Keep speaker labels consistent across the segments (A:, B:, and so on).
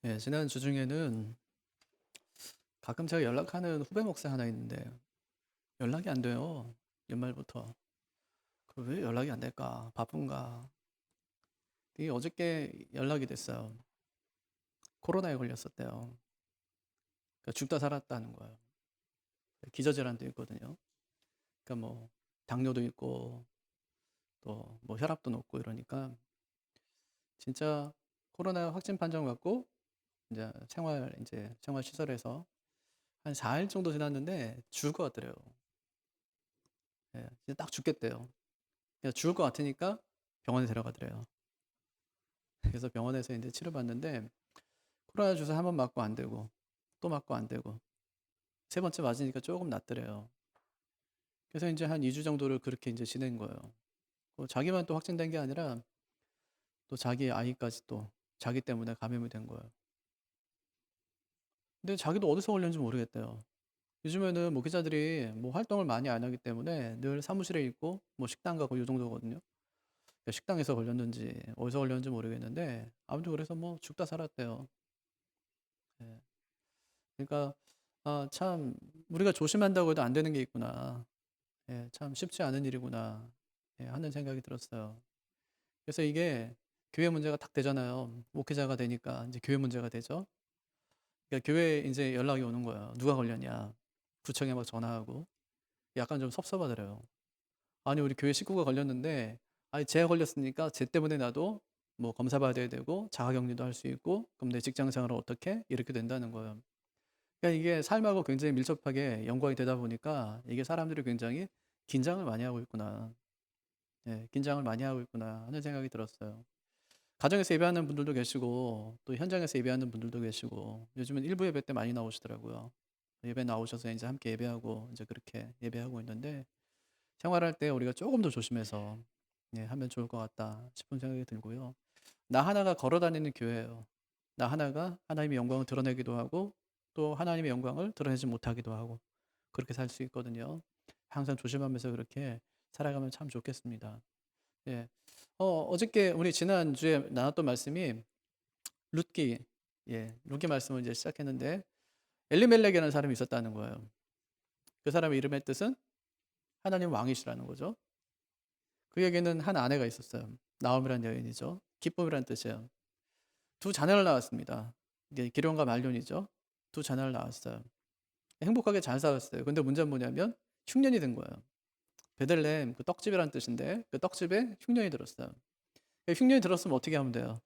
A: 예, 지난 주 중에는 가끔 제가 연락하는 후배 목사 하나 있는데 연락이 안 돼요. 연말부터. 그 왜 연락이 안 될까? 바쁜가? 이게 어저께 연락이 됐어요. 코로나에 걸렸었대요. 그러니까 죽다 살았다는 거예요. 기저질환도 있거든요. 그러니까 뭐 당뇨도 있고 또 뭐 혈압도 높고 이러니까 진짜 코로나 확진 판정 받고 이제 생활 시설에서 한 4일 정도 지났는데 죽을 것 같더래요. 예, 진짜 딱 죽겠대요. 그래서 죽을 것 같으니까 병원에 데려가더래요. 그래서 병원에서 이제 치료받는데 코로나 주사 한 번 맞고 안 되고 또 맞고 안 되고 세 번째 맞으니까 조금 낫더래요. 그래서 이제 한 2주 정도를 그렇게 이제 지낸 거예요. 자기만 또 확진된 게 아니라 또 자기 아이까지 또 자기 때문에 감염이 된 거예요. 근데 자기도 어디서 걸렸는지 모르겠대요. 요즘에는 뭐 기자들이 뭐 활동을 많이 안 하기 때문에 늘 사무실에 있고 뭐 식당 가고 이 정도거든요. 그러니까 식당에서 걸렸는지 어디서 걸렸는지 모르겠는데 아무튼 그래서 뭐 죽다 살았대요. 예. 그러니까 참 우리가 조심한다고 해도 안 되는 게 있구나. 예, 참 쉽지 않은 일이구나. 예, 하는 생각이 들었어요. 그래서 이게 교회 문제가 딱 되잖아요. 목회자가 되니까 이제 교회 문제가 되죠. 그러니까 교회에 이제 연락이 오는 거예요. 누가 걸렸냐. 구청에 막 전화하고 약간 좀 섭섭하더래요. 아니 우리 교회 식구가 걸렸는데 아니 쟤 걸렸으니까 쟤 때문에 나도 뭐 검사 받아야 되고 자가격리도 할 수 있고 그럼 내 직장 생활을 어떻게 이렇게 된다는 거예요. 그러니까 이게 삶하고 굉장히 밀접하게 연관이 되다 보니까 이게 사람들이 굉장히 긴장을 많이 하고 있구나. 예, 긴장을 많이 하고 있구나 하는 생각이 들었어요. 가정에서 예배하는 분들도 계시고 또 현장에서 예배하는 분들도 계시고 요즘은 일부 예배 때 많이 나오시더라고요. 예배 나오셔서 이제 함께 예배하고 이제 그렇게 예배하고 있는데 생활할 때 우리가 조금 더 조심해서 예, 하면 좋을 것 같다 싶은 생각이 들고요. 나 하나가 걸어 다니는 교회예요. 나 하나가 하나님의 영광을 드러내기도 하고 또 하나님의 영광을 드러내지 못하기도 하고 그렇게 살 수 있거든요. 항상 조심하면서 그렇게 살아가면 참 좋겠습니다. 예. 어저께 우리 지난주에 나눴던 말씀이 룻기, 예, 룻기 말씀을 이제 시작했는데 엘리멜렉이라는 사람이 있었다는 거예요. 그 사람의 이름의 뜻은 하나님 왕이시라는 거죠. 그에게는 한 아내가 있었어요. 나옴이라는 여인이죠. 기쁨이라는 뜻이에요. 두 자녀를 낳았습니다. 이제 기련과 말론이죠. 두 자녀를 낳았어요. 행복하게 잘 살았어요. 근데 문제는 뭐냐면 흉년이 든 거예요. 베들레헴 그 떡집이라는 뜻인데 그 떡집에 흉년이 들었어요. 흉년이 들었으면 어떻게 하면 돼요?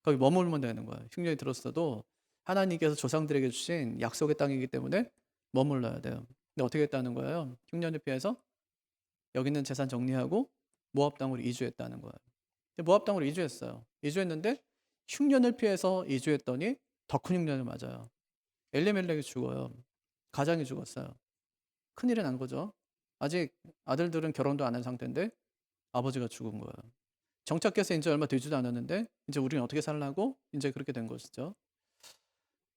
A: 거기 머물면 되는 거예요. 흉년이 들었어도 하나님께서 조상들에게 주신 약속의 땅이기 때문에 머물러야 돼요. 근데 어떻게 했다는 거예요? 흉년을 피해서 여기 있는 재산 정리하고 모압 땅으로 이주했다는 거예요. 모압 땅으로 이주했어요. 이주했는데 흉년을 피해서 이주했더니 더 큰 흉년을 맞아요. 엘리멜렉이 죽어요. 가장이 죽었어요. 큰일이 난 거죠. 아직 아들들은 결혼도 안 한 상태인데 아버지가 죽은 거예요. 정착해서 이제 얼마 되지도 않았는데 이제 우리는 어떻게 살라고 이제 그렇게 된 것이죠.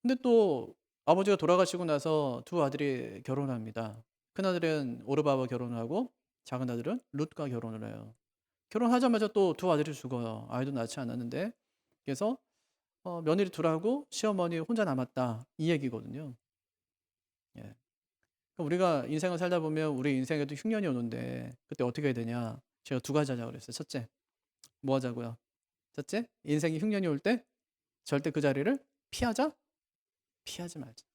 A: 근데 또 아버지가 돌아가시고 나서 두 아들이 결혼합니다. 큰아들은 오르바와 결혼을 하고 작은아들은 룻과 결혼을 해요. 결혼하자마자 또 두 아들이 죽어요. 아이도 낳지 않았는데. 그래서 며느리 둘하고 시어머니 혼자 남았다 이 얘기거든요. 예. 그러니까 우리가 인생을 살다 보면 우리 인생에도 흉년이 오는데 그때 어떻게 해야 되냐? 제가 두 가지 하자고 그랬어요. 첫째, 뭐 하자고요? 첫째, 인생이 흉년이 올 때 절대 그 자리를 피하자? 피하지 말자.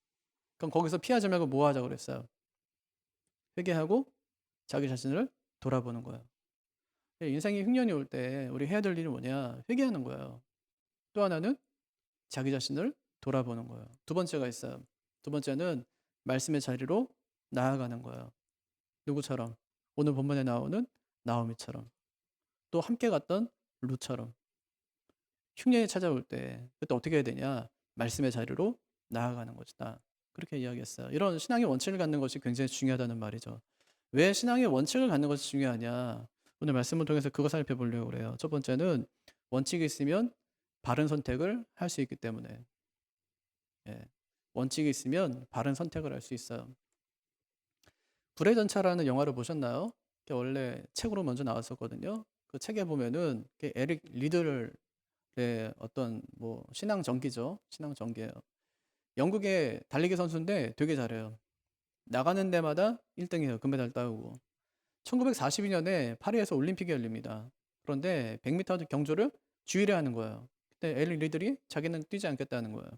A: 그럼 거기서 피하지 말고 뭐 하자고 그랬어요? 회개하고 자기 자신을 돌아보는 거예요. 예, 인생이 흉년이 올 때 우리 해야 될 일이 뭐냐? 회개하는 거예요. 또 하나는 자기 자신을 돌아보는 거예요. 두 번째가 있어요. 두 번째는 말씀의 자리로 나아가는 거예요. 누구처럼? 오늘 본문에 나오는 나오미처럼. 또 함께 갔던 루처럼. 흉년이 찾아올 때 그때 어떻게 해야 되냐? 말씀의 자리로 나아가는 것이다. 그렇게 이야기했어요. 이런 신앙의 원칙을 갖는 것이 굉장히 중요하다는 말이죠. 왜 신앙의 원칙을 갖는 것이 중요하냐? 오늘 말씀을 통해서 그거 살펴보려고 그래요. 첫 번째는 원칙이 있으면 바른 선택을 할 수 있기 때문에. 예. 원칙이 있으면 바른 선택을 할 수 있어요. 불의 전차라는 영화를 보셨나요? 원래 책으로 먼저 나왔었거든요. 그 책에 보면은 에릭 네, 어떤 뭐 신앙 전기죠. 신앙 전기예요. 영국의 달리기 선수인데 되게 잘해요. 나가는 데마다 1등이에요. 금메달 따오고. 1942년에 파리에서 올림픽이 열립니다. 그런데 100m 경주를 주일에 하는 거예요. 그때 엘리 리들이 자기는 뛰지 않겠다는 거예요.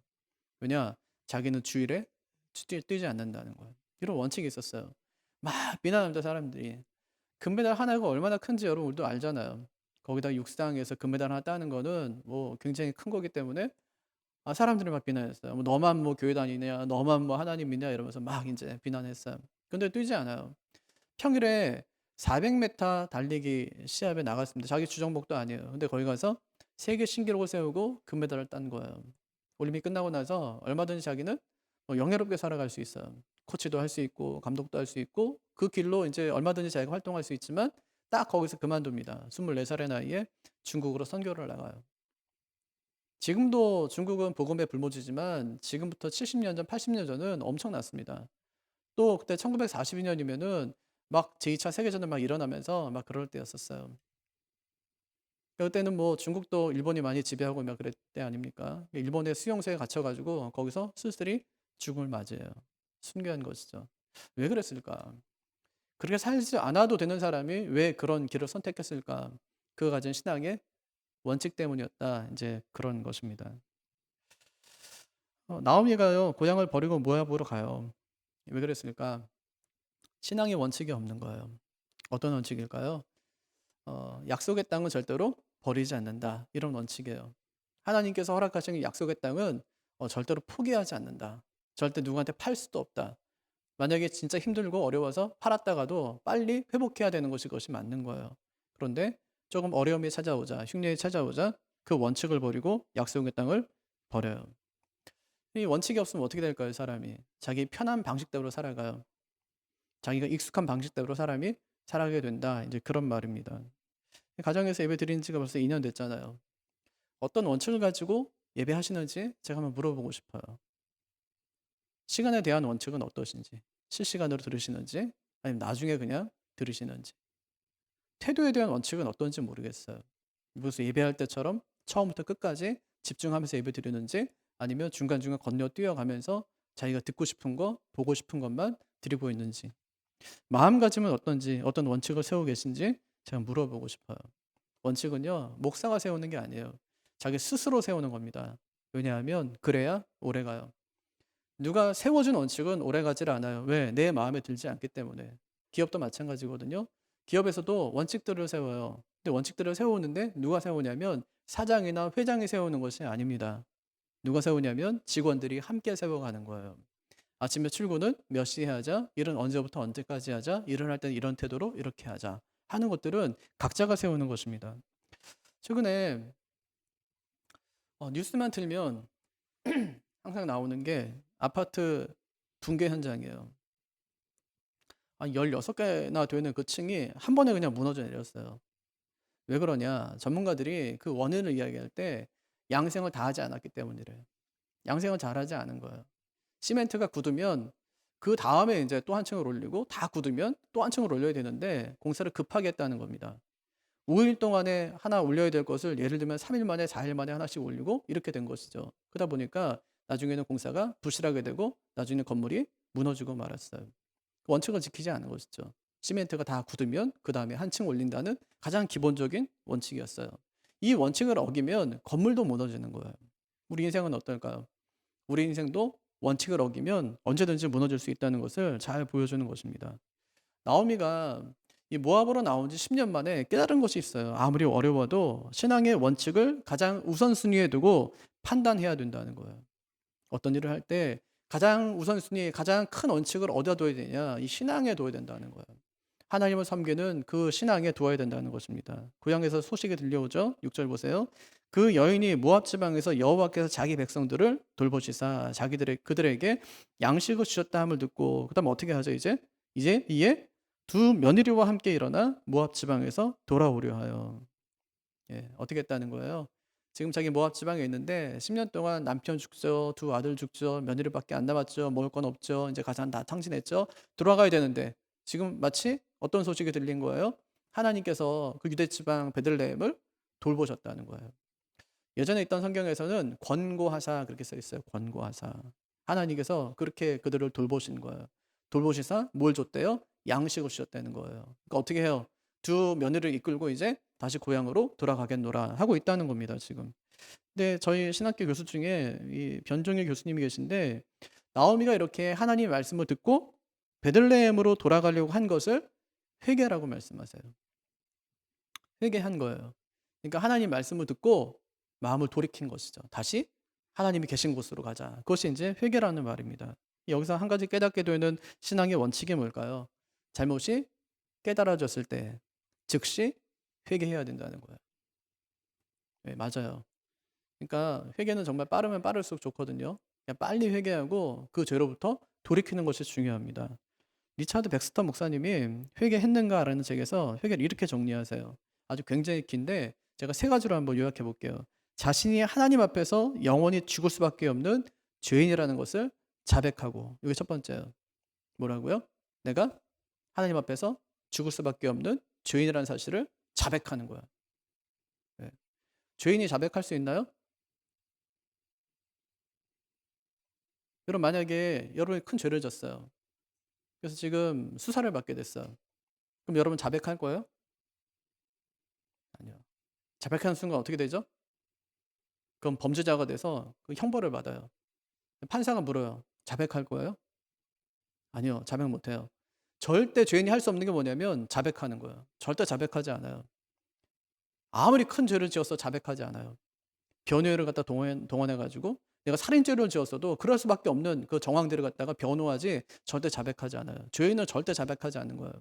A: 왜냐? 자기는 주일에 뛰지 않는다는 거예요. 이런 원칙이 있었어요. 막 비난합니다, 사람들이. 금메달 하나가 얼마나 큰지 여러분 우리도 알잖아요. 거기다 육상에서 금메달 하나 따는 거는 뭐 굉장히 큰 거기 때문에 사람들이 막 비난했어요. 뭐 너만 뭐 교회 다니냐, 너만 뭐 하나님 믿냐 이러면서 막 이제 비난했어요. 근데 뛰지 않아요. 평일에 400m 달리기 시합에 나갔습니다. 자기 주정복도 아니에요. 근데 거기 가서 세계 신기록을 세우고 금메달을 딴 거예요. 올림픽 끝나고 나서 얼마든지 자기는 뭐 영예롭게 살아갈 수 있어요. 코치도 할 수 있고 감독도 할 수 있고 그 길로 이제 얼마든지 자기가 활동할 수 있지만 딱 거기서 그만둡니다. 24살의 나이에 중국으로 선교를 나가요. 지금도 중국은 복음의 불모지지만 지금부터 70년 전, 80년 전은 엄청났습니다. 또 그때 1942년이면은 막 제2차 세계전이 막 일어나면서 막 그럴 때였었어요. 그때는 뭐 중국도 일본이 많이 지배하고 막 그랬을 때 아닙니까? 일본의 수용소에 갇혀가지고 거기서 쓸쓸히 죽음을 맞이해요. 순교한 것이죠. 왜 그랬을까? 그렇게 살지 않아도 되는 사람이 왜 그런 길을 선택했을까? 그가 가진 신앙의 원칙 때문이었다. 이제 그런 것입니다. 나오미가요, 고향을 버리고 모압으로 가요. 왜 그랬을까? 신앙의 원칙이 없는 거예요. 어떤 원칙일까요? 약속의 땅은 절대로 버리지 않는다. 이런 원칙이에요. 하나님께서 허락하신 약속의 땅은 절대로 포기하지 않는다. 절대 누구한테 팔 수도 없다. 만약에 진짜 힘들고 어려워서 팔았다가도 빨리 회복해야 되는 것이 그것이 맞는 거예요. 그런데 조금 어려움이 찾아오자, 흉년이 찾아오자 그 원칙을 버리고 약속의 땅을 버려요. 이 원칙이 없으면 어떻게 될까요, 사람이? 자기 편한 방식대로 살아가요. 자기가 익숙한 방식대로 사람이 살아가게 된다. 이제 그런 말입니다. 가정에서 예배 드린 지가 벌써 2년 됐잖아요. 어떤 원칙을 가지고 예배하시는지 제가 한번 물어보고 싶어요. 시간에 대한 원칙은 어떠신지, 실시간으로 들으시는지, 아니면 나중에 그냥 들으시는지, 태도에 대한 원칙은 어떤지 모르겠어요. 무슨 예배할 때처럼 처음부터 끝까지 집중하면서 예배 드리는지, 아니면 중간중간 건너 뛰어가면서 자기가 듣고 싶은 거, 보고 싶은 것만 드리고 있는지, 마음가짐은 어떤지, 어떤 원칙을 세우고 계신지 제가 물어보고 싶어요. 원칙은요, 목사가 세우는 게 아니에요. 자기 스스로 세우는 겁니다. 왜냐하면 그래야 오래 가요. 누가 세워준 원칙은 오래 가질 않아요. 왜? 내 마음에 들지 않기 때문에. 기업도 마찬가지거든요. 기업에서도 원칙들을 세워요. 근데 원칙들을 세우는데 누가 세우냐면 사장이나 회장이 세우는 것이 아닙니다. 누가 세우냐면 직원들이 함께 세워가는 거예요. 아침에 출근은 몇 시에 하자, 일은 언제부터 언제까지 하자, 일을 할 때는 이런 태도로 이렇게 하자 하는 것들은 각자가 세우는 것입니다. 최근에 뉴스만 틀면 항상 나오는 게 아파트 붕괴 현장이에요. 한 16개나 되는 그 층이 한 번에 그냥 무너져 내렸어요. 왜 그러냐? 전문가들이 그 원인을 이야기할 때 양생을 다 하지 않았기 때문이래요. 양생을 잘하지 않은 거예요. 시멘트가 굳으면 그 다음에 이제 또 한 층을 올리고 다 굳으면 또 한 층을 올려야 되는데 공사를 급하게 했다는 겁니다. 5일 동안에 하나 올려야 될 것을 예를 들면 3일 만에 4일 만에 하나씩 올리고 이렇게 된 것이죠. 그러다 보니까 나중에는 공사가 부실하게 되고 나중에 건물이 무너지고 말았어요. 원칙을 지키지 않은 것이죠. 시멘트가 다 굳으면 그 다음에 한 층 올린다는 가장 기본적인 원칙이었어요. 이 원칙을 어기면 건물도 무너지는 거예요. 우리 인생은 어떨까요? 우리 인생도 원칙을 어기면 언제든지 무너질 수 있다는 것을 잘 보여주는 것입니다. 나오미가 이 모압으로 나온 지 10년 만에 깨달은 것이 있어요. 아무리 어려워도 신앙의 원칙을 가장 우선순위에 두고 판단해야 된다는 거예요. 어떤 일을 할 때 가장 우선순위, 가장 큰 원칙을 어디다 둬야 되냐? 이 신앙에 둬야 된다는 거예요. 하나님을 섬기는 그 신앙에 두어야 된다는 것입니다. 고향에서 소식이 들려오죠. 6절 보세요. 그 여인이 모압 지방에서 여호와께서 자기 백성들을 돌보시사 그들에게 양식을 주셨다 함을 듣고 그다음 어떻게 하죠? 이제 이에 두 며느리와 함께 일어나 모압 지방에서 돌아오려 하여. 예, 어떻게 했다는 거예요? 지금 자기 모압 지방에 있는데 10년 동안 남편 죽죠, 두 아들 죽죠, 며느리밖에 안 남았죠, 먹을 건 없죠, 이제 가장 다 탕진했죠. 돌아가야 되는데 지금 마치 어떤 소식이 들린 거예요? 하나님께서 그 유대 지방 베들레헴을 돌보셨다는 거예요. 예전에 있던 성경에서는 권고하사 그렇게 써 있어요. 권고하사. 하나님께서 그렇게 그들을 돌보신 거예요. 돌보시사 뭘 줬대요? 양식을 주셨다는 거예요. 그러니까 어떻게 해요? 두 며느리를 이끌고 이제 다시 고향으로 돌아가겠노라 하고 있다는 겁니다, 지금. 근데 저희 신학교 교수 중에 이 변종일 교수님이 계신데 나오미가 이렇게 하나님의 말씀을 듣고 베들레헴으로 돌아가려고 한 것을 회개라고 말씀하세요. 회개한 거예요. 그러니까 하나님 말씀을 듣고 마음을 돌이킨 것이죠. 다시 하나님이 계신 곳으로 가자. 그것이 이제 회개라는 말입니다. 여기서 한 가지 깨닫게 되는 신앙의 원칙이 뭘까요? 잘못이 깨달아졌을 때 즉시 회개해야 된다는 거예요. 네, 맞아요. 그러니까 회개는 정말 빠르면 빠를수록 좋거든요. 그냥 빨리 회개하고 그 죄로부터 돌이키는 것이 중요합니다. 리차드 백스터 목사님이 회개했는가라는 책에서 회개를 이렇게 정리하세요. 아주 굉장히 긴데 제가 세 가지로 한번 요약해 볼게요. 자신이 하나님 앞에서 영원히 죽을 수밖에 없는 죄인이라는 것을 자백하고, 이게 첫 번째예요. 뭐라고요? 내가 하나님 앞에서 죽을 수밖에 없는 죄인이라는 사실을 자백하는 거야. 네. 죄인이 자백할 수 있나요? 여러분, 만약에 여러분이 큰 죄를 졌어요. 그래서 지금 수사를 받게 됐어요. 그럼 여러분 자백할 거예요? 아니요. 자백하는 순간 어떻게 되죠? 그럼 범죄자가 돼서 그 형벌을 받아요. 판사가 물어요. 자백할 거예요? 아니요. 자백 못 해요. 절대 죄인이 할 수 없는 게 뭐냐면 자백하는 거예요. 절대 자백하지 않아요. 아무리 큰 죄를 지어서 자백하지 않아요. 변호인을 갖다 동원해 가지고 내가 살인죄를 지었어도 그럴 수밖에 없는 그 정황들을 갖다가 변호하지 절대 자백하지 않아요. 죄인은 절대 자백하지 않는 거예요.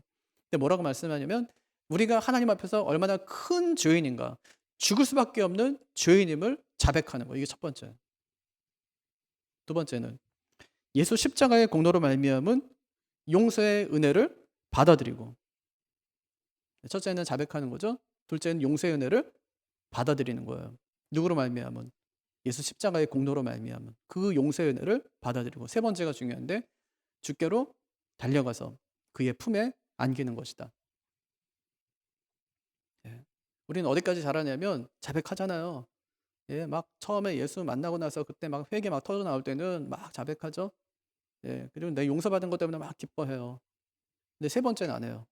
A: 근데 뭐라고 말씀하냐면 우리가 하나님 앞에서 얼마나 큰 죄인인가, 죽을 수밖에 없는 죄인임을 자백하는 거예요. 이게 첫 번째. 두 번째는 예수 십자가의 공로로 말미암은 용서의 은혜를 받아들이고, 첫째는 자백하는 거죠. 둘째는 용서의 은혜를 받아들이는 거예요. 누구로 말미암은? 예수 십자가의 공로로 말미암은 그 용서의 은혜를 받아들이고, 세 번째가 중요한데 주께로 달려가서 그의 품에 안기는 것이다. 예. 우리는 어디까지 잘하냐면 자백하잖아요. 예, 막 처음에 예수 만나고 나서 그때 막 회개 막 터져 나올 때는 막 자백하죠. 예, 그리고 내 용서받은 것 때문에 막 기뻐해요. 근데 세 번째는 안 해요.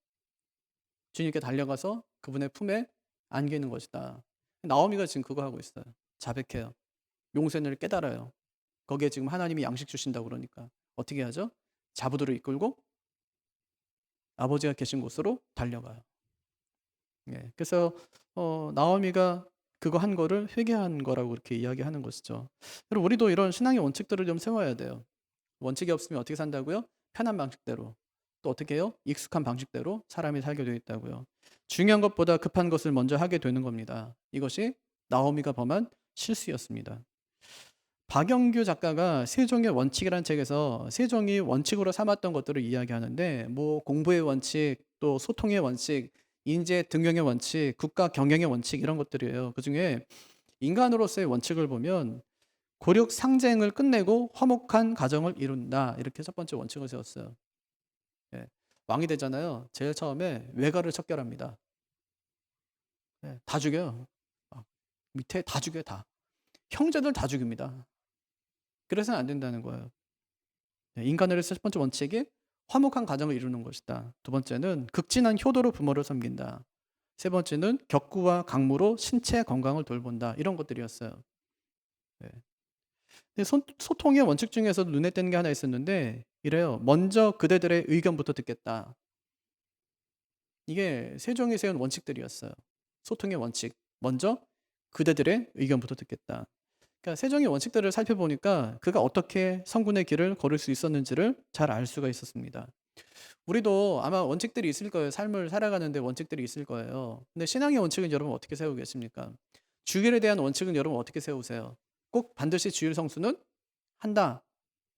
A: 주님께 달려가서 그분의 품에 안기는 것이다. 나오미가 지금 그거 하고 있어요. 자백해요. 용서를 깨달아요. 거기에 지금 하나님이 양식 주신다고 그러니까 어떻게 하죠? 자부들을 이끌고 아버지가 계신 곳으로 달려가요. 예, 그래서 나오미가 그거 한 거를 회개한 거라고 그렇게 이야기하는 것이죠. 그리고 우리도 이런 신앙의 원칙들을 좀 세워야 돼요. 원칙이 없으면 어떻게 산다고요? 편한 방식대로. 또 어떻게 해요? 익숙한 방식대로 사람이 살게 되어 있다고요. 중요한 것보다 급한 것을 먼저 하게 되는 겁니다. 이것이 나오미가 범한 실수였습니다. 박영규 작가가 세종의 원칙이라는 책에서 세종이 원칙으로 삼았던 것들을 이야기하는데, 뭐 공부의 원칙, 또 소통의 원칙, 인재 등용의 원칙, 국가 경영의 원칙, 이런 것들이에요. 그중에 인간으로서의 원칙을 보면 고륙 상쟁을 끝내고 화목한 가정을 이룬다, 이렇게 첫 번째 원칙을 세웠어요. 예. 왕이 되잖아요. 제일 처음에 외가를 척결합니다. 예, 다 죽여요. 밑에 다 죽여요, 다. 형제들 다 죽입니다. 그래서는 안 된다는 거예요. 인간으로서 첫 번째 원칙이 화목한 가정을 이루는 것이다. 두 번째는 극진한 효도로 부모를 섬긴다. 세 번째는 격구와 강무로 신체 건강을 돌본다. 이런 것들이었어요. 네. 근데 소통의 원칙 중에서도 눈에 띄는 게 하나 있었는데 이래요. 먼저 그대들의 의견부터 듣겠다. 이게 세종이 세운 원칙들이었어요. 소통의 원칙. 먼저 그대들의 의견부터 듣겠다. 그러니까 세종의 원칙들을 살펴보니까 그가 어떻게 성군의 길을 걸을 수 있었는지를 잘 알 수가 있었습니다. 우리도 아마 원칙들이 있을 거예요. 삶을 살아가는데 원칙들이 있을 거예요. 근데 신앙의 원칙은 여러분 어떻게 세우고 계십니까? 주일에 대한 원칙은 여러분 어떻게 세우세요? 꼭 반드시 주일 성수는 한다,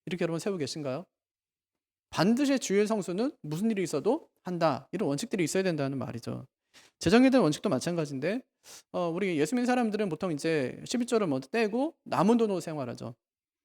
A: 이렇게 여러분 세우고 계신가요? 반드시 주일 성수는 무슨 일이 있어도 한다, 이런 원칙들이 있어야 된다는 말이죠. 재정에 대한 원칙도 마찬가지인데 우리 예수 믿는 사람들은 보통 이제 11조를 먼저 떼고 남은 돈으로 생활하죠.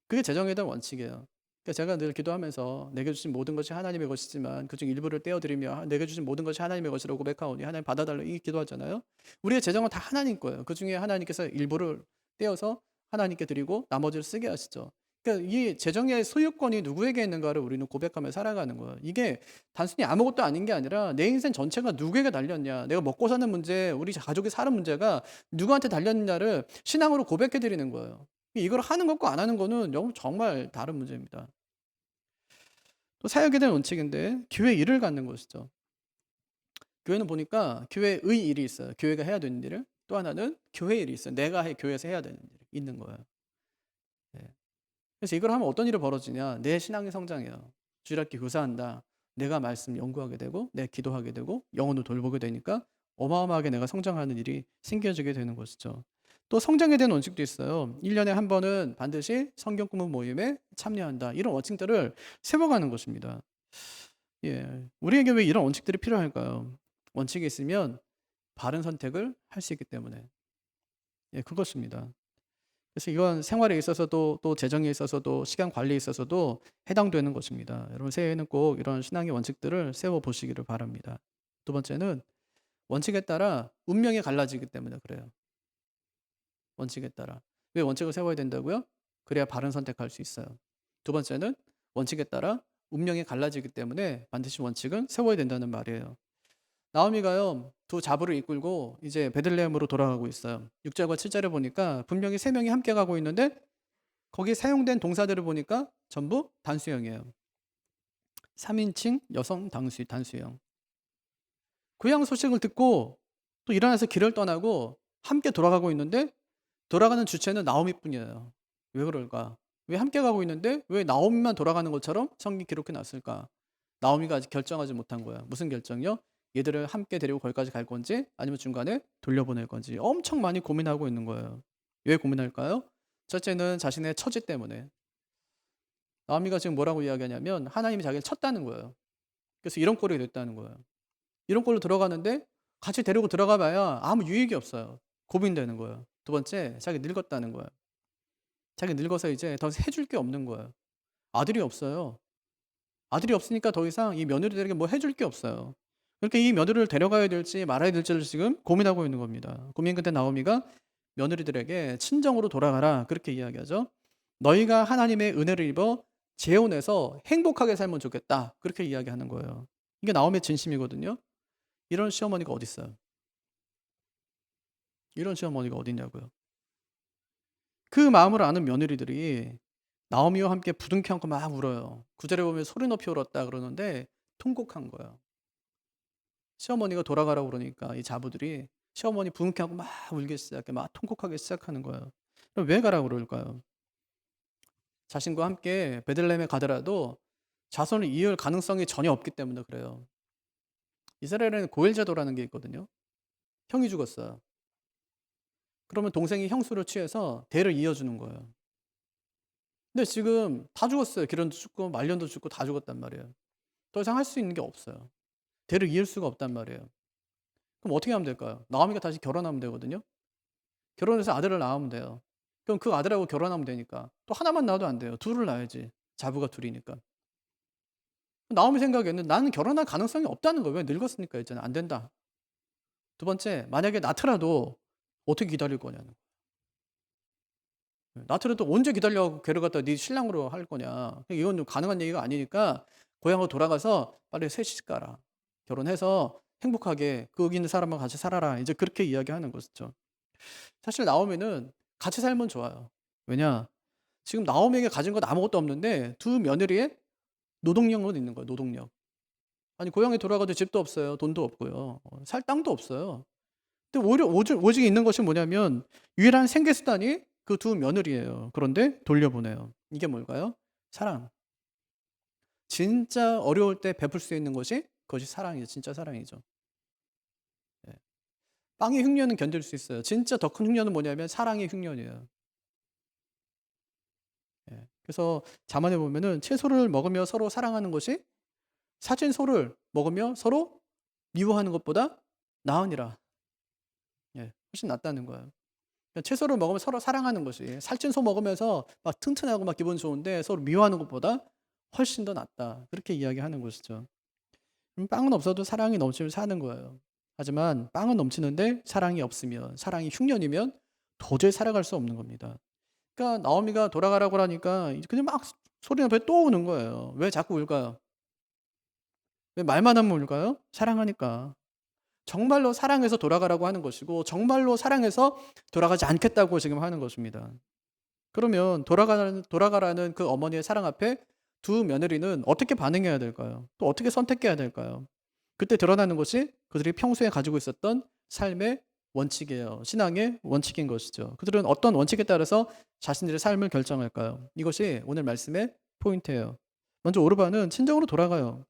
A: 그게 재정에 대한 원칙이에요. 그러니까 제가 늘 기도하면서 내게 주신 모든 것이 하나님의 것이지만 그중 일부를 떼어드리며 내게 주신 모든 것이 하나님의 것이라고 고백하오니 하나님 받아달라, 이 기도하잖아요. 우리의 재정은 다 하나님 거예요. 그중에 하나님께서 일부를 떼어서 하나님께 드리고 나머지를 쓰게 하시죠. 그러니까 이 재정의 소유권이 누구에게 있는가를 우리는 고백하며 살아가는 거예요. 이게 단순히 아무것도 아닌 게 아니라 내 인생 전체가 누구에게 달렸냐, 내가 먹고 사는 문제, 우리 가족이 사는 문제가 누구한테 달렸느냐를 신앙으로 고백해 드리는 거예요. 이걸 하는 것과 안 하는 거는 정말 다른 문제입니다. 또 사역에 대한 원칙인데 교회 일을 갖는 것이죠. 교회는 보니까 교회의 일이 있어요. 교회가 해야 되는 일을. 또 하나는 교회 일이 있어요. 내가 교회에서 해야 되는 일이 있는 거예요. 예. 그래서 이걸 하면 어떤 일이 벌어지냐? 내 신앙이 성장해요. 주일학교 교사한다. 내가 말씀 연구하게 되고 내 기도하게 되고 영혼을 돌보게 되니까 어마어마하게 내가 성장하는 일이 생겨지게 되는 것이죠. 또 성장에 대한 원칙도 있어요. 1년에 한 번은 반드시 성경 공부 모임에 참여한다. 이런 원칙들을 세워가는 것입니다. 예. 우리에게 왜 이런 원칙들이 필요할까요? 원칙이 있으면 바른 선택을 할 수 있기 때문에. 예, 그것입니다. 그래서 이건 생활에 있어서도 또 재정에 있어서도 시간 관리에 있어서도 해당되는 것입니다. 여러분 새해에는 꼭 이런 신앙의 원칙들을 세워 보시기를 바랍니다. 두 번째는 원칙에 따라 운명이 갈라지기 때문에 그래요. 원칙에 따라. 왜 원칙을 세워야 된다고요? 그래야 바른 선택할 수 있어요. 두 번째는 원칙에 따라 운명이 갈라지기 때문에 반드시 원칙은 세워야 된다는 말이에요. 나오미가요, 두 자부를 이끌고 이제 베들레헴으로 돌아가고 있어요. 6절과 7절에 보니까 분명히 세 명이 함께 가고 있는데 거기 사용된 동사들을 보니까 전부 단수형이에요. 3인칭 여성 단수형. 고향 소식을 듣고 또 일어나서 길을 떠나고 함께 돌아가고 있는데 돌아가는 주체는 나오미뿐이에요. 왜 그럴까? 왜 함께 가고 있는데 왜 나오미만 돌아가는 것처럼 성경 기록해 놨을까? 나오미가 아직 결정하지 못한 거야. 무슨 결정이요? 얘들을 함께 데리고 거기까지 갈 건지 아니면 중간에 돌려보낼 건지 엄청 많이 고민하고 있는 거예요. 왜 고민할까요? 첫째는 자신의 처지 때문에. 나오미가 지금 뭐라고 이야기하냐면 하나님이 자기를 쳤다는 거예요. 그래서 이런 꼴이 됐다는 거예요. 이런 꼴로 들어가는데 같이 데리고 들어가 봐야 아무 유익이 없어요. 고민되는 거예요. 두 번째, 자기 늙었다는 거예요. 자기 늙어서 이제 더 해줄 게 없는 거예요. 아들이 없어요. 아들이 없으니까 더 이상 이 며느리들에게 뭐 해줄 게 없어요. 그러니까 이 며느리를 데려가야 될지 말아야 될지를 지금 고민하고 있는 겁니다. 고민 끝에 나오미가 며느리들에게 친정으로 돌아가라 그렇게 이야기하죠. 너희가 하나님의 은혜를 입어 재혼해서 행복하게 살면 좋겠다 그렇게 이야기하는 거예요. 이게 나오미의 진심이거든요. 이런 시어머니가 어디 있어요? 이런 시어머니가 어디 있냐고요. 그 마음을 아는 며느리들이 나오미와 함께 부둥켜 안고 막 울어요. 9절에 보면 소리 높이 울었다 그러는데 통곡한 거예요. 시어머니가 돌아가라고 그러니까 이 자부들이 시어머니 부둥켜 안고 막 울기 시작해 막 통곡하기 시작하는 거예요. 그럼 왜 가라고 그럴까요? 자신과 함께 베들레헴에 가더라도 자손을 이을 가능성이 전혀 없기 때문에 그래요. 이스라엘에는 고엘 제도라는 게 있거든요. 형이 죽었어요. 그러면 동생이 형수를 취해서 대를 이어주는 거예요. 근데 지금 다 죽었어요. 기련도 죽고 말년도 죽고 다 죽었단 말이에요. 더 이상 할 수 있는 게 없어요. 대를 이을 수가 없단 말이에요. 그럼 어떻게 하면 될까요? 나오미가 다시 결혼하면 되거든요. 결혼해서 아들을 낳으면 돼요. 그럼 그 아들하고 결혼하면 되니까 또 하나만 낳아도 안 돼요. 둘을 낳아야지. 자부가 둘이니까. 나오미 생각에는 나는 결혼할 가능성이 없다는 거예요. 왜 늙었으니까 이제는 안 된다. 두 번째, 만약에 낳더라도 어떻게 기다릴 거냐는 거예요. 낳더라도 언제 기다려 데려갔다 네 신랑으로 할 거냐. 이건 좀 가능한 얘기가 아니니까 고향으로 돌아가서 빨리 셋 시집 가라. 결혼해서 행복하게 거기 있는 사람과 같이 살아라. 이제 그렇게 이야기하는 것이죠. 사실 나오미는 같이 살면 좋아요. 왜냐? 지금 나오미에게 가진 건 아무것도 없는데 두 며느리의 노동력은 있는 거예요. 노동력. 아니 고향에 돌아가도 집도 없어요. 돈도 없고요. 살 땅도 없어요. 근데 오히려 오직 있는 것이 뭐냐면 유일한 생계 수단이 그 두 며느리예요. 그런데 돌려보내요. 이게 뭘까요? 사랑. 진짜 어려울 때 베풀 수 있는 것이 그것이 사랑이죠. 진짜 사랑이죠. 예. 빵의 흉년은 견딜 수 있어요. 진짜 더 큰 흉년은 뭐냐면 사랑의 흉년이에요. 예. 그래서 잠언에 보면은 채소를 먹으며 서로 사랑하는 것이 사진 소를 먹으며 서로 미워하는 것보다 나으니라. 예. 훨씬 낫다는 거예요. 그러니까 채소를 먹으면 서로 사랑하는 것이 살찐 소 먹으면서 막 튼튼하고 막 기분 좋은데 서로 미워하는 것보다 훨씬 더 낫다. 그렇게 이야기하는 것이죠. 빵은 없어도 사랑이 넘치면 사는 거예요. 하지만 빵은 넘치는데 사랑이 없으면 사랑이 흉년이면 도저히 살아갈 수 없는 겁니다. 그러니까 나오미가 돌아가라고 하니까 이제 그냥 막 소리가 배에 또 오는 거예요. 왜 자꾸 울까요? 왜 말만 하면 울까요? 사랑하니까. 정말로 사랑해서 돌아가라고 하는 것이고 정말로 사랑해서 돌아가지 않겠다고 지금 하는 것입니다. 그러면 돌아가라는 그 어머니의 사랑 앞에 두 며느리는 어떻게 반응해야 될까요? 또 어떻게 선택해야 될까요? 그때 드러나는 것이 그들이 평소에 가지고 있었던 삶의 원칙이에요. 신앙의 원칙인 것이죠. 그들은 어떤 원칙에 따라서 자신들의 삶을 결정할까요? 이것이 오늘 말씀의 포인트예요. 먼저 오르반은 친정으로 돌아가요.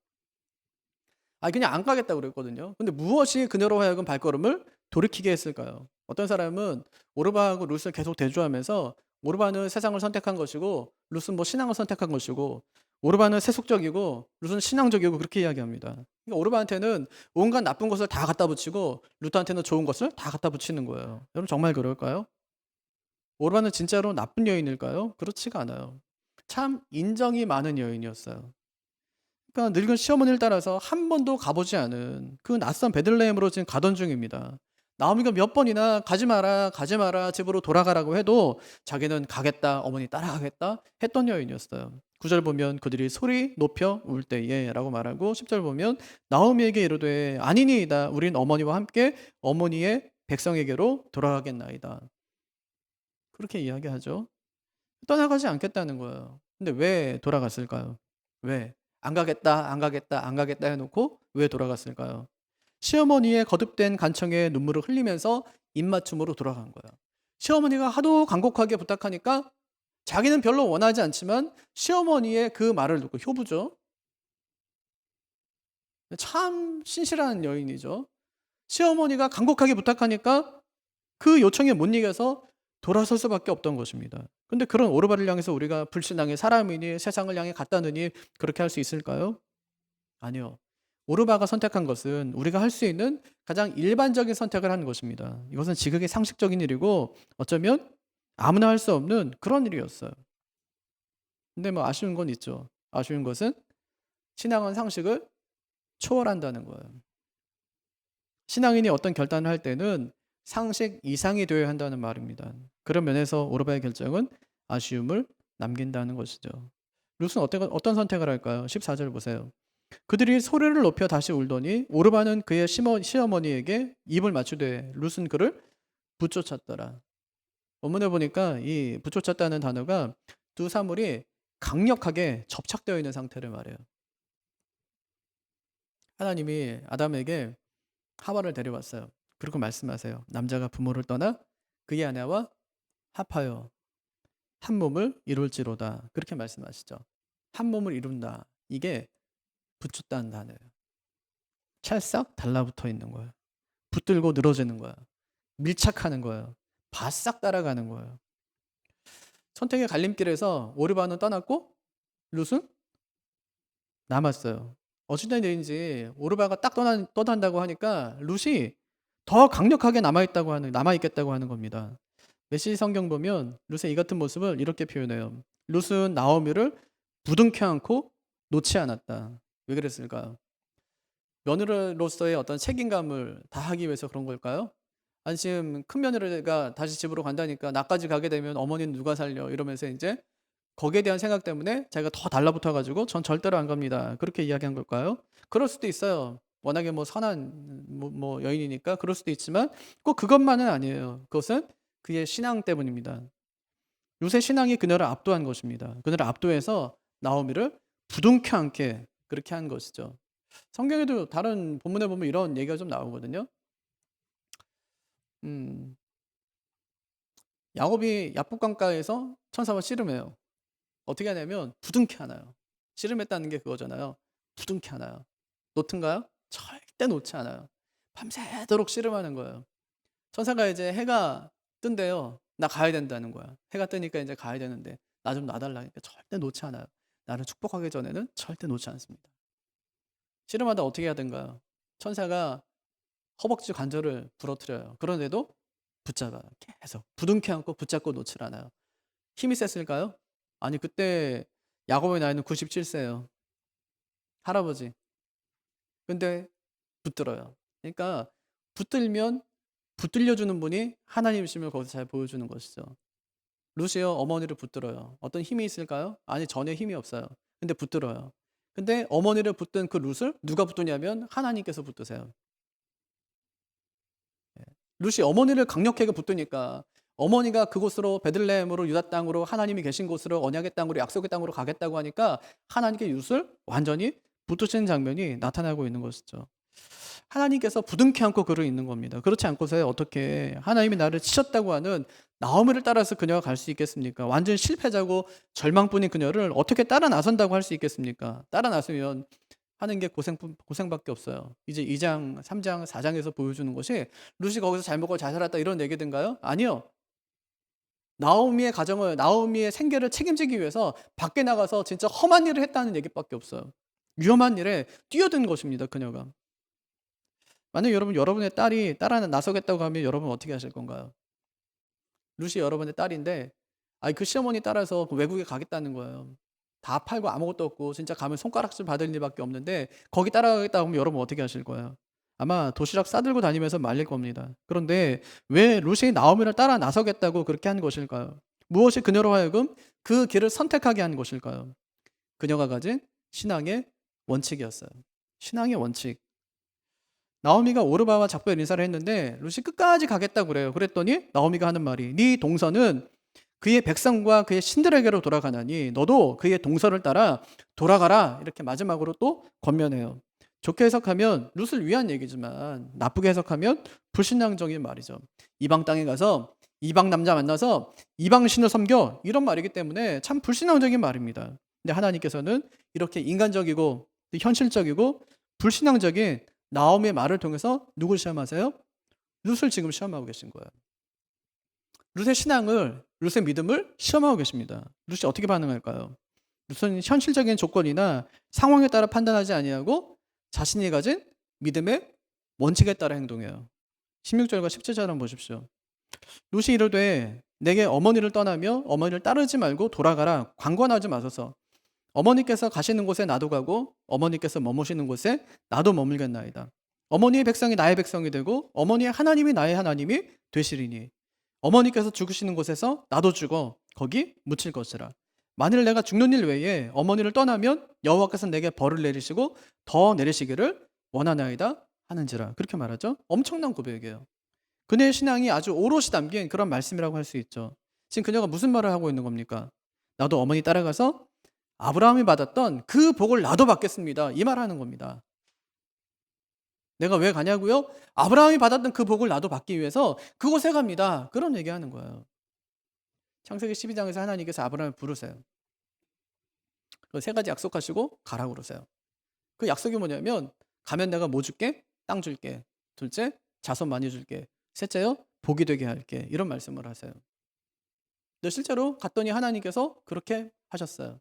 A: 그냥 안 가겠다고 그랬거든요. 근데 무엇이 그녀로 하여금 발걸음을 돌이키게 했을까요? 어떤 사람은 오르반하고 룻을 계속 대조하면서 오르반은 세상을 선택한 것이고 룻은 뭐 신앙을 선택한 것이고 오르반은 세속적이고 룻은 신앙적이고 그렇게 이야기합니다. 그러니까 오르반한테는 온갖 나쁜 것을 다 갖다 붙이고 룻한테는 좋은 것을 다 갖다 붙이는 거예요. 여러분 정말 그럴까요? 오르반은 진짜로 나쁜 여인일까요? 그렇지가 않아요. 참 인정이 많은 여인이었어요. 그러니까 늙은 시어머니를 따라서 한 번도 가보지 않은 그 낯선 베들레헴으로 지금 가던 중입니다. 나오미가 몇 번이나 가지 마라, 가지 마라, 집으로 돌아가라고 해도 자기는 가겠다, 어머니 따라가겠다 했던 여인이었어요. 9절 보면 그들이 소리 높여 울 때에 라고 말하고 10절 보면 나오미에게 이르되 아니니이다. 우린 어머니와 함께 어머니의 백성에게로 돌아가겠나이다. 그렇게 이야기하죠. 떠나가지 않겠다는 거예요. 근데 왜 돌아갔을까요? 왜? 안 가겠다, 안 가겠다, 안 가겠다 해놓고 왜 돌아갔을까요? 시어머니의 거듭된 간청에 눈물을 흘리면서 입맞춤으로 돌아간 거예요. 시어머니가 하도 간곡하게 부탁하니까 자기는 별로 원하지 않지만 시어머니의 그 말을 듣고 효부죠. 참 신실한 여인이죠. 시어머니가 간곡하게 부탁하니까 그 요청에 못 이겨서 돌아설 수밖에 없던 것입니다. 근데 그런 오르바를 향해서 우리가 불신앙의 사람이니 세상을 향해 갔다느니 그렇게 할 수 있을까요? 아니요. 오르바가 선택한 것은 우리가 할 수 있는 가장 일반적인 선택을 하는 것입니다. 이것은 지극히 상식적인 일이고 어쩌면 아무나 할 수 없는 그런 일이었어요. 근데 뭐 아쉬운 건 있죠. 아쉬운 것은 신앙은 상식을 초월한다는 거예요. 신앙인이 어떤 결단을 할 때는 상식 이상이 되어야 한다는 말입니다. 그런 면에서 오르바의 결정은 아쉬움을 남긴다는 것이죠. 룻은 어떤 선택을 할까요? 14절 보세요. 그들이 소리를 높여 다시 울더니 오르바는 그의 시어머니에게 입을 맞추되 룻은 그를 붙쫓았더라. 원문에 보니까 이 붙쫓았다는 단어가 두 사물이 강력하게 접착되어 있는 상태를 말해요. 하나님이 아담에게 하와를 데려왔어요. 그리고 말씀하세요. 남자가 부모를 떠나 그의 아내와 합하여 한 몸을 이룰지로다. 그렇게 말씀하시죠. 한 몸을 이룬다. 이게 붙였다는 단어예요. 찰싹 달라붙어 있는 거예요. 붙들고 늘어지는 거야. 밀착하는 거예요. 바싹 따라가는 거예요. 선택의 갈림길에서 오르반은 떠났고 룻은 남았어요. 어찌된 일인지 오르바가 딱 떠난다고 하니까 룻이 더 강력하게 남아있겠다고 하는 겁니다. 메시지 성경 보면 룻의 이 같은 모습을 이렇게 표현해요. 룻은 나오미를 부둥켜 안고 놓지 않았다. 왜 그랬을까요? 며느리로서의 어떤 책임감을 다하기 위해서 그런 걸까요? 아니 지금 큰 며느리가 다시 집으로 간다니까 나까지 가게 되면 어머니는 누가 살려 이러면서 이제 거기에 대한 생각 때문에 자기가 더 달라붙어 가지고 "전 절대로 안 갑니다." 그렇게 이야기한 걸까요? 그럴 수도 있어요. 워낙에 뭐 선한 여인이니까 그럴 수도 있지만 꼭 그것만은 아니에요. 그것은 그의 신앙 때문입니다. 요새 신앙이 그녀를 압도한 것입니다. 그녀를 압도해서 나오미를 부둥켜 안게 그렇게 한 것이죠. 성경에도 다른 본문에 보면 이런 얘기가 좀 나오거든요. 음 야곱이 야복강가에서 천사와 씨름해요. 어떻게 하냐면 부둥켜 안아요. 씨름했다는 게 그거잖아요. 부둥켜 안아요. 놓든가요? 절대 놓지 않아요. 밤새도록 씨름하는 거예요. 천사가 이제 해가 뜬대요. "나 가야 된다."는 거야. 해가 뜨니까 이제 가야 되는데 "나 좀 놔 달라."니까 절대 놓지 않아요. 나를 축복하기 전에는 절대 놓지 않습니다. 씨름하다 어떻게 해야 된가요? 천사가 허벅지 관절을 부러뜨려요. 그런데도 붙잡아요. 계속 부둥켜 안고 붙잡고 놓질 않아요. 힘이 셌을까요? 아니 그때 야곱의 나이는 97 세예요. 할아버지. 근데 붙들어요. 그러니까 붙들면 붙들려 주는 분이 하나님이심을 거기서 잘 보여주는 것이죠. 룻이요, 어머니를 붙들어요. 어떤 힘이 있을까요? 아니, 전혀 힘이 없어요. 근데 붙들어요. 근데 어머니를 붙든 그 룻을 누가 붙드냐면 하나님께서 붙드세요. 룻이 어머니를 강력하게 붙드니까 어머니가 그곳으로 베들레헴으로 유다 땅으로 하나님이 계신 곳으로 언약의 땅으로 약속의 땅으로 가겠다고 하니까 하나님께 룻을 완전히 붙드시는 장면이 나타나고 있는 것이죠. 하나님께서 부둥켜 안고 그를 있는 겁니다. 그렇지 않고서 어떻게 하나님이 나를 치셨다고 하는 나오미를 따라서 그녀가 갈 수 있겠습니까? 완전 실패자고 절망뿐인 그녀를 어떻게 따라 나선다고 할 수 있겠습니까? 따라 나서면 하는 게 고생밖에 없어요. 이제 2장, 3장, 4장에서 보여주는 것이 룻이 거기서 잘 먹고 잘 살았다 이런 얘기든가요? 아니요. 나오미의 가정을, 나오미의 생계를 책임지기 위해서 밖에 나가서 진짜 험한 일을 했다는 얘기밖에 없어요. 위험한 일에 뛰어든 것입니다, 그녀가. 만약 여러분의 딸이 따라 나서겠다고 하면 여러분 어떻게 하실 건가요? 룻이 여러분의 딸인데, 그 시어머니 따라서 그 외국에 가겠다는 거예요. 다 팔고 아무것도 없고 진짜 가면 손가락질 받을 일밖에 없는데 거기 따라가겠다고 하면 여러분 어떻게 하실 거예요? 아마 도시락 싸들고 다니면서 말릴 겁니다. 그런데 왜 룻이 나오미를 따라 나서겠다고 그렇게 한 것일까요? 무엇이 그녀로 하여금 그 길을 선택하게 한 것일까요? 그녀가 가진 신앙의 원칙이었어요. 신앙의 원칙. 나오미가 오르바와 작별 인사를 했는데 룻이 끝까지 가겠다고 그래요. 그랬더니 나오미가 하는 말이 네 동서는 그의 백성과 그의 신들에게로 돌아가나니 너도 그의 동서를 따라 돌아가라. 이렇게 마지막으로 또 권면해요. 좋게 해석하면 룻을 위한 얘기지만 나쁘게 해석하면 불신앙적인 말이죠. 이방 땅에 가서 이방 남자 만나서 이방 신을 섬겨 이런 말이기 때문에 참 불신앙적인 말입니다. 근데 하나님께서는 이렇게 인간적이고 현실적이고 불신앙적인 나오미의 말을 통해서 누굴 시험하세요? 룻을 지금 시험하고 계신 거예요. 룻의 신앙을, 룻의 믿음을 시험하고 계십니다. 룻이 어떻게 반응할까요? 룻은 현실적인 조건이나 상황에 따라 판단하지 아니하고 자신이 가진 믿음의 원칙에 따라 행동해요. 16절과 17절 한번 보십시오. 룻이 이르되 내게 어머니를 떠나며 어머니를 따르지 말고 돌아가라. 강권하지 마소서. 어머니께서 가시는 곳에 나도 가고 어머니께서 머무시는 곳에 나도 머물겠나이다. 어머니의 백성이 나의 백성이 되고 어머니의 하나님이 나의 하나님이 되시리니 어머니께서 죽으시는 곳에서 나도 죽어 거기 묻힐 것이라. 만일 내가 죽는 일 외에 어머니를 떠나면 여호와께서 내게 벌을 내리시고 더 내리시기를 원하나이다 하는지라. 그렇게 말하죠. 엄청난 고백이에요. 그녀의 신앙이 아주 오롯이 담긴 그런 말씀이라고 할 수 있죠. 지금 그녀가 무슨 말을 하고 있는 겁니까? 나도 어머니 따라가서 아브라함이 받았던 그 복을 나도 받겠습니다. 이 말 하는 겁니다. 내가 왜 가냐고요? 아브라함이 받았던 그 복을 나도 받기 위해서 그곳에 갑니다. 그런 얘기하는 거예요. 창세기 12장에서 하나님께서 아브라함을 부르세요. 그 세 가지 약속하시고 가라고 그러세요. 그 약속이 뭐냐면 가면 내가 뭐 줄게? 땅 줄게. 둘째, 자손 많이 줄게. 셋째요, 복이 되게 할게. 이런 말씀을 하세요. 근데 실제로 갔더니 하나님께서 그렇게 하셨어요.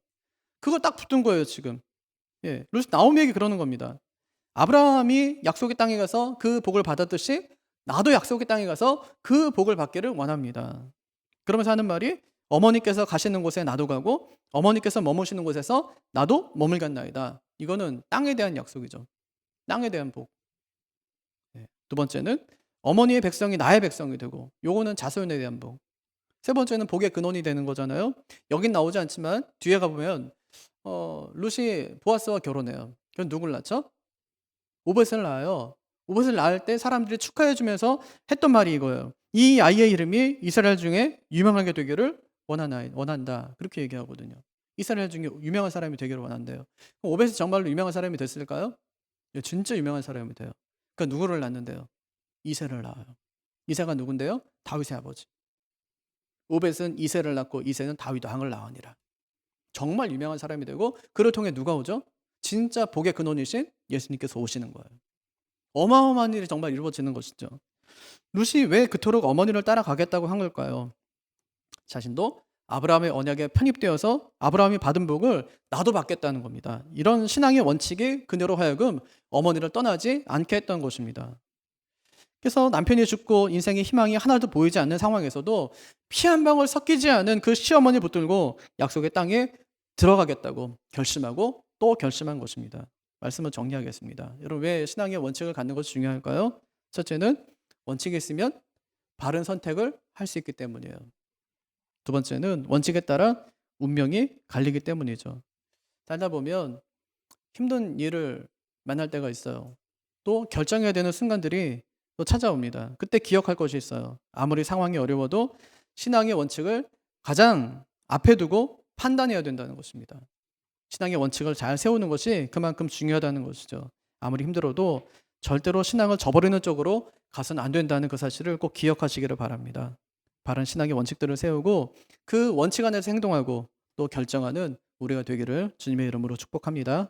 A: 그걸 딱 붙은 거예요, 지금. 예, 나오미에게 그러는 겁니다. 아브라함이 약속의 땅에 가서 그 복을 받았듯이 나도 약속의 땅에 가서 그 복을 받기를 원합니다. 그러면서 하는 말이 어머니께서 가시는 곳에 나도 가고 어머니께서 머무시는 곳에서 나도 머물겠나이다. 이거는 땅에 대한 약속이죠. 땅에 대한 복. 예. 두 번째는 어머니의 백성이 나의 백성이 되고 요거는 자손에 대한 복. 세 번째는 복의 근원이 되는 거잖아요. 여긴 나오지 않지만 뒤에 가보면 룻이 보아스와 결혼해요. 그럼 누굴 낳죠? 오벳을 낳아요. 오벳을 낳을 때 사람들이 축하해 주면서 했던 말이 이거예요. 이 아이의 이름이 이스라엘 중에 유명하게 되기를 원한다. 그렇게 얘기하거든요. 이스라엘 중에 유명한 사람이 되기를 원한대요. 그럼 오벳이 정말로 유명한 사람이 됐을까요? 예, 진짜 유명한 사람이 돼요. 그러니까 누구를 낳는데요? 이새를 낳아요. 이새가 누군데요? 다윗의 아버지. 오벳은 이새를 낳고 이새는 다윗 왕을 낳으니라. 정말 유명한 사람이 되고 그를 통해 누가 오죠? 진짜 복의 근원이신 예수님께서 오시는 거예요. 어마어마한 일이 정말 이루어지는 것이죠. 룻이 왜 그토록 어머니를 따라가겠다고 한 걸까요? 자신도 아브라함의 언약에 편입되어서 아브라함이 받은 복을 나도 받겠다는 겁니다. 이런 신앙의 원칙이 그녀로 하여금 어머니를 떠나지 않게 했던 것입니다. 그래서 남편이 죽고 인생의 희망이 하나도 보이지 않는 상황에서도 피 한 방울 섞이지 않은 그 시어머니를 붙들고 약속의 땅에 들어가겠다고 결심하고 또 결심한 것입니다. 말씀을 정리하겠습니다. 여러분, 왜 신앙의 원칙을 갖는 것이 중요할까요? 첫째는 원칙이 있으면 바른 선택을 할 수 있기 때문이에요. 두 번째는 원칙에 따라 운명이 갈리기 때문이죠. 살다 보면 힘든 일을 만날 때가 있어요. 또 결정해야 되는 순간들이 또 찾아옵니다. 그때 기억할 것이 있어요. 아무리 상황이 어려워도 신앙의 원칙을 가장 앞에 두고 판단해야 된다는 것입니다. 신앙의 원칙을 잘 세우는 것이 그만큼 중요하다는 것이죠. 아무리 힘들어도 절대로 신앙을 저버리는 쪽으로 가서는 안 된다는 그 사실을 꼭 기억하시기를 바랍니다. 바른 신앙의 원칙들을 세우고 그 원칙 안에서 행동하고 또 결정하는 우리가 되기를 주님의 이름으로 축복합니다.